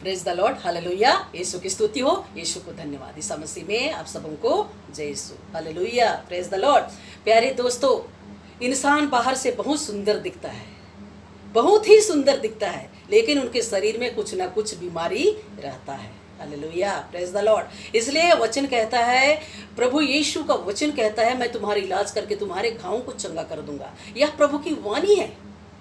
Praise the Lord, hallelujah. Yeshu की स्तुति हो, यीशु को धन्यवाद। ईसा मसीह में आप सबों को जय यीशु, हालेलुया, प्रेज द लॉर्ड। प्यारे दोस्तों, इंसान बाहर से बहुत सुंदर दिखता है, बहुत ही सुंदर दिखता है, लेकिन उनके शरीर में कुछ ना कुछ बीमारी रहता है। Hallelujah, praise the Lord. इसलिए वचन कहता है, प्रभु यीशु का वचन कहता है, मैं तुम्हारा इलाज करके तुम्हारे घावों को चंगा कर दूंगा। यह प्रभु की वाणी है।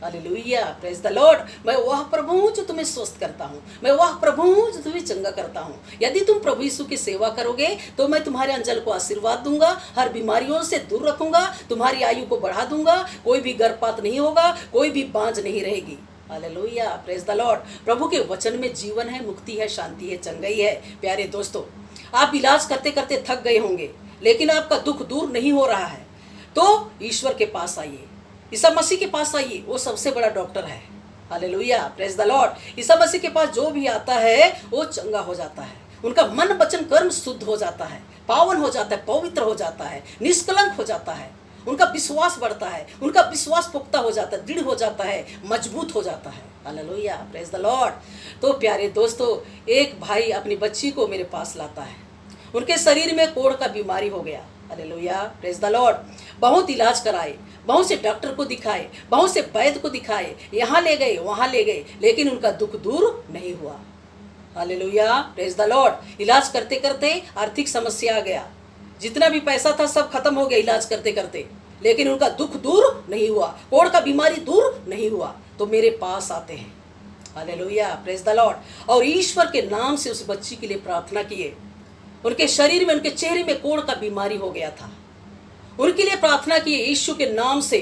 Hallelujah, praise the Lord. मैं वह प्रभु हूँ जो तुम्हें स्वस्थ करता हूँ, मैं वह प्रभु हूँ जो तुम्हें चंगा करता हूँ। यदि तुम प्रभु यीशु की सेवा करोगे तो मैं तुम्हारे अंजल को आशीर्वाद दूंगा, हर बीमारियों से दूर रखूंगा, तुम्हारी आयु को बढ़ा दूंगा, कोई भी गर्भपात नहीं होगा, कोई भी बांझ नहीं रहेगी। Hallelujah, praise the Lord. प्रभु के वचन में जीवन है, मुक्ति है, शांति है, चंगाई है। प्यारे दोस्तों, आप इलाज करते करते थक गए होंगे, लेकिन आपका दुख दूर नहीं हो रहा है, तो ईश्वर के पास आइए, ईसा मसीह के पास आइए, वो सबसे बड़ा डॉक्टर है। Hallelujah, praise the Lord. Isa Masih के पास जो भी आता है वो चंगा हो जाता है, उनका मन वचन कर्म शुद्ध हो जाता है, पावन हो जाता है, पवित्र हो जाता है, निष्कलंक हो जाता है, उनका विश्वास बढ़ता है, उनका विश्वास पुख्ता हो जाता है, दृढ़ हो जाता है, मजबूत हो जाता है। Hallelujah, praise the Lord. तो प्यारे दोस्तों, एक भाई अपनी बच्ची को मेरे पास लाता है, उनके शरीर में कोढ़ का बीमारी हो गया। Hallelujah, praise the Lord. बहुत इलाज कराए, बहुत से डॉक्टर को दिखाए, बहुत से वैद्य को दिखाए, यहाँ ले गए वहाँ ले गए, लेकिन उनका दुख दूर नहीं हुआ। Hallelujah, praise the Lord. इलाज करते करते आर्थिक समस्या आ गया, जितना भी पैसा था सब खत्म हो गया इलाज करते करते, लेकिन उनका दुख दूर नहीं हुआ, कोढ़ का बीमारी दूर नहीं हुआ। तो मेरे पास आते हैं। Hallelujah, praise the Lord. और ईश्वर के नाम से उस बच्ची के लिए प्रार्थना किए। उनके शरीर में, उनके चेहरे में कोढ़ का बीमारी हो गया था, उनके लिए प्रार्थना की यीशु के नाम से।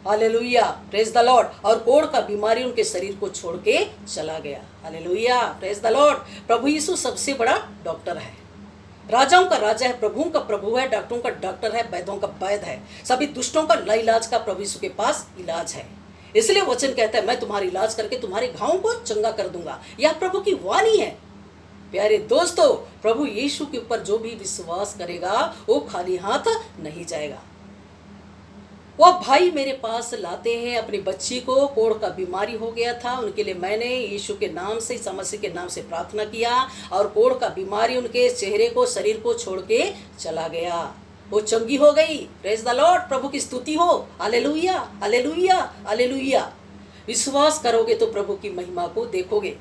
Hallelujah, praise the Lord. और कोढ़ का बीमारी उनके शरीर को छोड़ के चला गया। Hallelujah, praise the Lord. प्रभु यीशु सबसे बड़ा डॉक्टर है, राजाओं का राजा है, प्रभुओं का प्रभु है, डॉक्टरों का डॉक्टर है, वैद्यों का वैद्य है। सभी दुष्टों का लाइलाज का प्रभु यीशु के पास इलाज है। इसलिए वचन कहता है, मैं तुम्हारा इलाज करके तुम्हारे घावों को चंगा कर दूंगा। यह प्रभु की वाणी है। प्यारे दोस्तों, प्रभु यीशु के ऊपर जो भी विश्वास करेगा वो खाली हाथ नहीं जाएगा। वो भाई मेरे पास लाते हैं अपनी बच्ची को, कोढ़ का बीमारी हो गया था, उनके लिए मैंने यीशु के नाम से, ईसा मसीह के नाम से प्रार्थना किया, और कोढ़ का बीमारी उनके चेहरे को, शरीर को छोड़ के चला गया, वो चंगी हो गई। प्रेज द लॉर्ड, प्रभु की स्तुति हो। Hallelujah, hallelujah, hallelujah. विश्वास करोगे तो प्रभु की महिमा को देखोगे।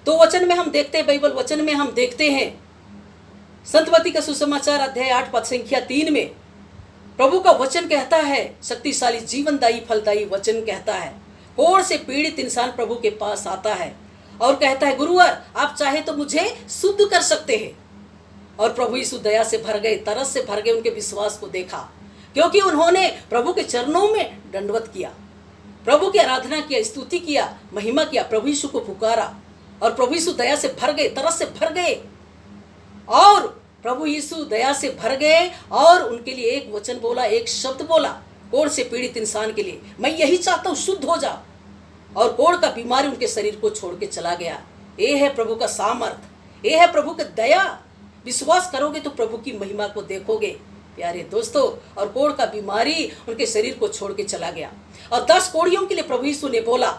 तो वचन में हम देखते हैं, बाइबल वचन में हम देखते हैं, संतमती का सुसमाचार अध्याय 8 पद संख्या 3 में प्रभु का वचन कहता है, शक्तिशाली जीवनदायी फलदायी वचन कहता है, कोढ़ से पीड़ित इंसान प्रभु के पास आता है और कहता है, गुरुवर आप चाहे तो मुझे शुद्ध कर सकते हैं। और प्रभु यीशु दया से भर गए, तरस से भर गए, उनके विश्वास को देखा, क्योंकि उन्होंने प्रभु के चरणों में दंडवत किया, प्रभु की आराधना किया, स्तुति किया, महिमा किया, प्रभु यीशु को पुकारा, और प्रभु यीशु दया से भर गए, तरस से भर गए, और प्रभु यीशु दया से भर गए। और उनके लिए एक वचन बोला, एक शब्द बोला, कोढ़ से पीड़ित इंसान के लिए, मैं यही चाहता हूँ शुद्ध हो जा। और कोढ़ का बीमारी उनके शरीर को छोड़ के चला गया। ये है प्रभु का सामर्थ, ये है प्रभु की दया। विश्वास करोगे तो प्रभु की महिमा को देखोगे प्यारे दोस्तों। और कोढ़ का बीमारी उनके शरीर को छोड़ के चला गया। और 10 कोढ़ियों के लिए प्रभु यीशु ने बोला,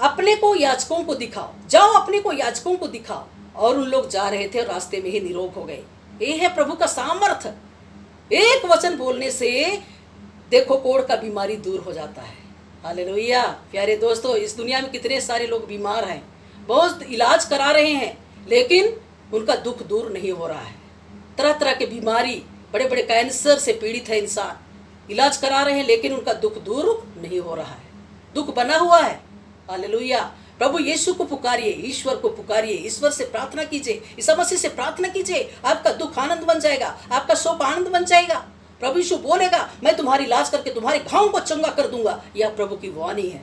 अपने को याजकों को दिखाओ, जाओ अपने को याजकों को दिखाओ। और उन लोग जा रहे थे और रास्ते में ही निरोग हो गए। ये है प्रभु का सामर्थ। एक वचन बोलने से देखो कोढ़ का बीमारी दूर हो जाता है। हालेलुया, प्यारे दोस्तों, इस दुनिया में कितने सारे लोग बीमार हैं, बहुत इलाज करा रहे हैं, लेकिन उनका दुख दूर नहीं हो रहा है। तरह तरह के बीमारी, बड़े बड़े कैंसर से पीड़ित है इंसान, इलाज करा रहे हैं, लेकिन उनका दुख दूर नहीं हो रहा है, दुख बना हुआ है। हालेलुया, प्रभु यीशु को पुकारिए, ईश्वर को पुकारिए, ईश्वर से प्रार्थना कीजिए, ईसा मसीह से प्रार्थना कीजिए, आपका दुख आनंद बन जाएगा, आपका शोक आनंद बन जाएगा। प्रभु यीशु बोलेगा, मैं तुम्हारी इलाज करके तुम्हारे घावों को चंगा कर दूंगा। यह प्रभु की वाणी है।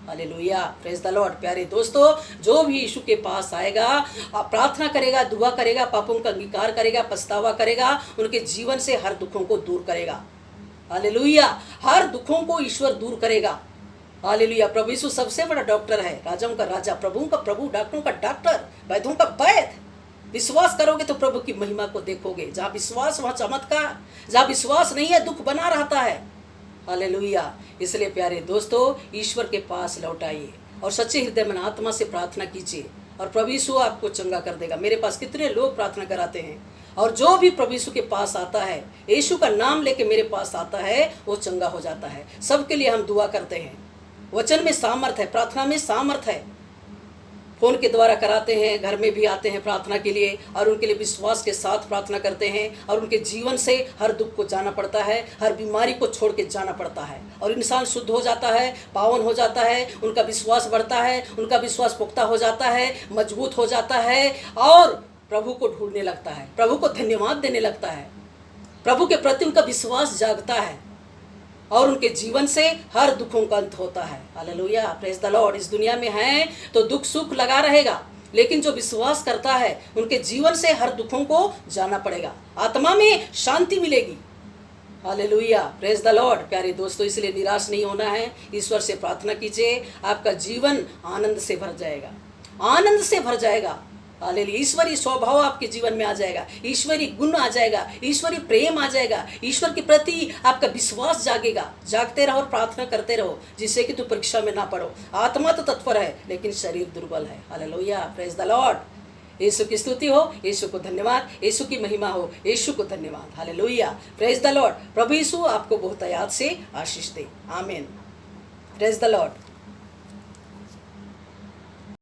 Hallelujah, praise the Lord. प्यारे दोस्तों, जो भी यीशु के पास आएगा, प्रार्थना करेगा, दुआ करेगा, पापों का अंगीकार करेगा, पछतावा करेगा, उनके जीवन से हर दुखों को दूर करेगा। हालेलुया, हर दुखों को ईश्वर दूर करेगा। हालेलुया, प्रभु यीशु सबसे बड़ा डॉक्टर है, राजाओं का राजा, प्रभुओं का प्रभु, डॉक्टरों का डॉक्टर, वैद्यों का वैद्य। विश्वास करोगे तो प्रभु की महिमा को देखोगे। जहाँ विश्वास वहाँ चमत्कार, जहाँ विश्वास नहीं है दुख बना रहता है। हालेलुया, इसलिए प्यारे दोस्तों, ईश्वर के पास लौट आइए, और सच्चे हृदय मन आत्मा से प्रार्थना कीजिए और प्रभु यीशु आपको चंगा कर देगा। मेरे पास कितने लोग प्रार्थना कराते हैं, और जो भी प्रभु यीशु के पास आता है, यीशु का नाम लेके मेरे पास आता है, वो चंगा हो जाता है। सबके लिए हम दुआ करते हैं। वचन में सामर्थ है, प्रार्थना में सामर्थ है। फोन के द्वारा कराते हैं, घर में भी आते हैं प्रार्थना के लिए, और उनके लिए विश्वास के साथ प्रार्थना करते हैं, और उनके जीवन से हर दुख को जाना पड़ता है, हर बीमारी को छोड़ के जाना पड़ता है, और इंसान शुद्ध हो जाता है, पावन हो जाता है, उनका विश्वास बढ़ता है, उनका विश्वास पुख्ता हो जाता है, मजबूत हो जाता है, और प्रभु को ढूंढने लगता है, प्रभु को धन्यवाद देने लगता है, प्रभु के प्रति उनका विश्वास जागता है, और उनके जीवन से हर दुखों का अंत होता है। Hallelujah, praise the Lord. इस दुनिया में हैं तो दुख सुख लगा रहेगा, लेकिन जो विश्वास करता है उनके जीवन से हर दुखों को जाना पड़ेगा, आत्मा में शांति मिलेगी। Hallelujah, praise the Lord. प्यारे दोस्तों, इसलिए निराश नहीं होना है, ईश्वर से प्रार्थना कीजिए, आपका जीवन आनंद से भर जाएगा, आनंद से भर जाएगा। हालेलुया, ईश्वरीय स्वभाव आपके जीवन में आ जाएगा, ईश्वरीय गुण आ जाएगा, ईश्वरीय प्रेम आ जाएगा, ईश्वर के प्रति आपका विश्वास जागेगा। जागते रहो और प्रार्थना करते रहो, जिससे कि तू परीक्षा में ना पड़ो। आत्मा तो तत्पर है, लेकिन शरीर दुर्बल है। Hallelujah, praise the Lord. Yeshu की स्तुति हो, यीशु को धन्यवाद, यीशु की महिमा हो, यीशु को धन्यवाद। Hallelujah, praise the Lord. प्रभु यीशु आपको बहुत याद से आशीष दे। आमीन, प्रेज द लॉर्ड।